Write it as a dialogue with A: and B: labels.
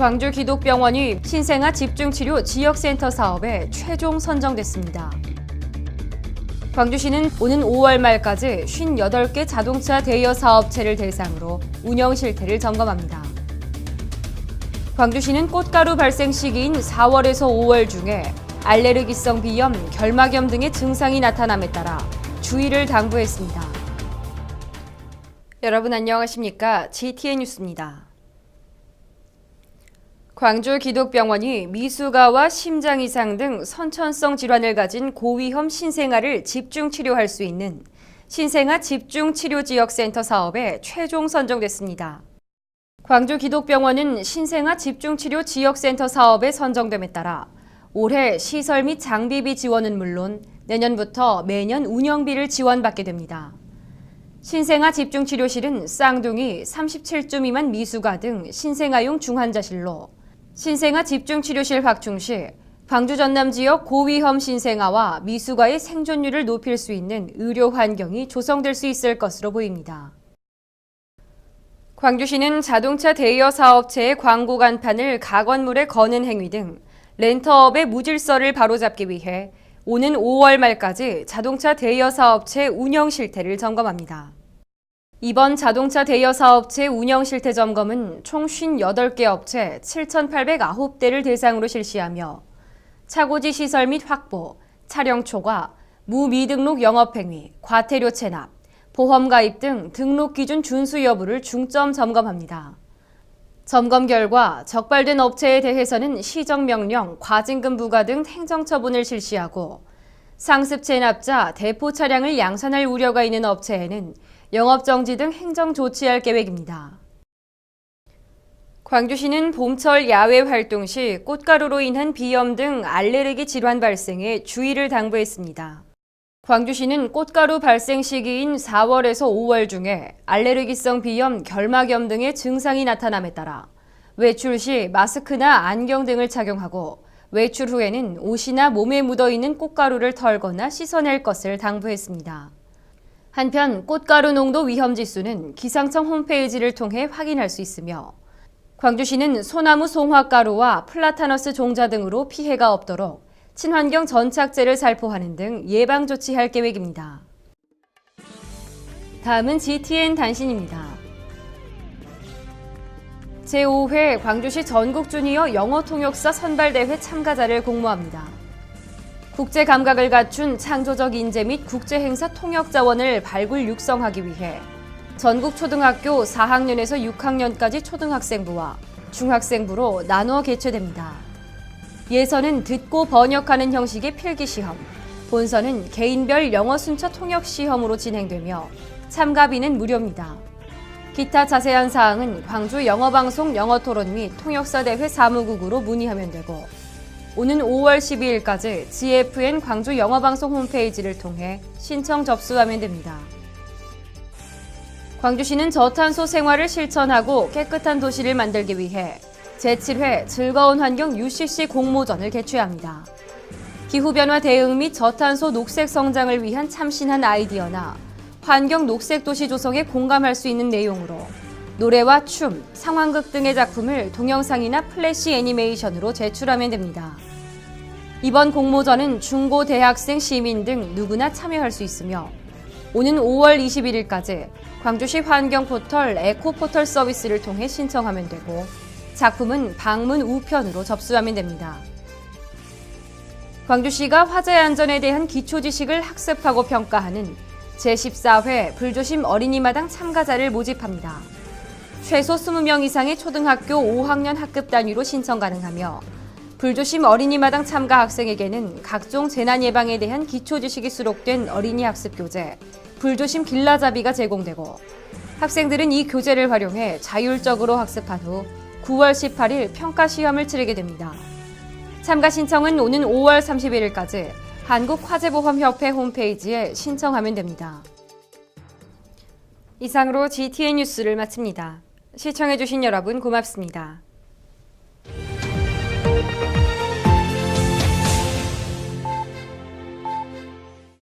A: 광주기독병원이 신생아 집중치료 지역센터 사업에 최종 선정됐습니다. 광주시는 오는 5월 말까지 58개 자동차 대여 사업체를 대상으로 운영 실태를 점검합니다. 광주시는 꽃가루 발생 시기인 4월에서 5월 중에 알레르기성 비염, 결막염 등의 증상이 나타남에 따라 주의를 당부했습니다. 여러분 안녕하십니까? GTN 뉴스입니다. 광주기독병원이 미수가와 심장 이상 등 선천성 질환을 가진 고위험 신생아를 집중 치료할 수 있는 신생아 집중치료지역센터 사업에 최종 선정됐습니다. 광주기독병원은 신생아 집중치료 지역센터 사업에 선정됨에 따라 올해 시설 및 장비비 지원은 물론 내년부터 매년 운영비를 지원받게 됩니다. 신생아 집중치료실은 쌍둥이 37주 미만 미수가 등 신생아용 중환자실로 신생아 집중치료실 확충 시 광주 전남 지역 고위험 신생아와 미수가의 생존율을 높일 수 있는 의료 환경이 조성될 수 있을 것으로 보입니다. 광주시는 자동차 대여 사업체의 광고 간판을 가건물에 거는 행위 등 렌터업의 무질서를 바로잡기 위해 오는 5월 말까지 자동차 대여 사업체 운영 실태를 점검합니다. 이번 자동차 대여 사업체 운영 실태 점검은 총 58개 업체 7,809대를 대상으로 실시하며 차고지 시설 및 확보, 차량 초과, 무미등록 영업행위, 과태료 체납, 보험 가입 등 등록 기준 준수 여부를 중점 점검합니다. 점검 결과 적발된 업체에 대해서는 시정명령, 과징금 부과 등 행정처분을 실시하고 상습 체납자, 대포 차량을 양산할 우려가 있는 업체에는 영업정지 등 행정 조치할 계획입니다. 광주시는 봄철 야외 활동 시 꽃가루로 인한 비염 등 알레르기 질환 발생에 주의를 당부했습니다. 광주시는 꽃가루 발생 시기인 4월에서 5월 중에 알레르기성 비염, 결막염 등의 증상이 나타남에 따라 외출 시 마스크나 안경 등을 착용하고 외출 후에는 옷이나 몸에 묻어있는 꽃가루를 털거나 씻어낼 것을 당부했습니다. 한편 꽃가루 농도 위험지수는 기상청 홈페이지를 통해 확인할 수 있으며 광주시는 소나무 송화가루와 플라타너스 종자 등으로 피해가 없도록 친환경 전착제를 살포하는 등 예방 조치할 계획입니다. 다음은 GTN 단신입니다. 제5회 광주시 전국 주니어 영어 통역사 선발대회 참가자를 공모합니다. 국제 감각을 갖춘 창조적 인재 및 국제행사 통역 자원을 발굴 육성하기 위해 전국 초등학교 4학년에서 6학년까지 초등학생부와 중학생부로 나누어 개최됩니다. 예선은 듣고 번역하는 형식의 필기시험, 본선은 개인별 영어 순차 통역 시험으로 진행되며 참가비는 무료입니다. 기타 자세한 사항은 광주 영어방송 영어토론 및 통역사대회 사무국으로 문의하면 되고 오는 5월 12일까지 GFN 광주 영어방송 홈페이지를 통해 신청 접수하면 됩니다. 광주시는 저탄소 생활을 실천하고 깨끗한 도시를 만들기 위해 제7회 즐거운 환경 UCC 공모전을 개최합니다. 기후변화 대응 및 저탄소 녹색 성장을 위한 참신한 아이디어나 환경 녹색 도시 조성에 공감할 수 있는 내용으로 노래와 춤, 상황극 등의 작품을 동영상이나 플래시 애니메이션으로 제출하면 됩니다. 이번 공모전은 중고 대학생, 시민 등 누구나 참여할 수 있으며 오는 5월 21일까지 광주시 환경포털 에코포털 서비스를 통해 신청하면 되고 작품은 방문 우편으로 접수하면 됩니다. 광주시가 화재 안전에 대한 기초지식을 학습하고 평가하는 제14회 불조심 어린이마당 참가자를 모집합니다. 최소 20명 이상의 초등학교 5학년 학급 단위로 신청 가능하며 불조심 어린이마당 참가 학생에게는 각종 재난 예방에 대한 기초지식이 수록된 어린이 학습 교재, 불조심 길라잡이가 제공되고 학생들은 이 교재를 활용해 자율적으로 학습한 후 9월 18일 평가 시험을 치르게 됩니다. 참가 신청은 오는 5월 31일까지 한국화재보험협회 홈페이지에 신청하면 됩니다. 이상으로 GTN 뉴스를 마칩니다. 시청해주신 여러분 고맙습니다.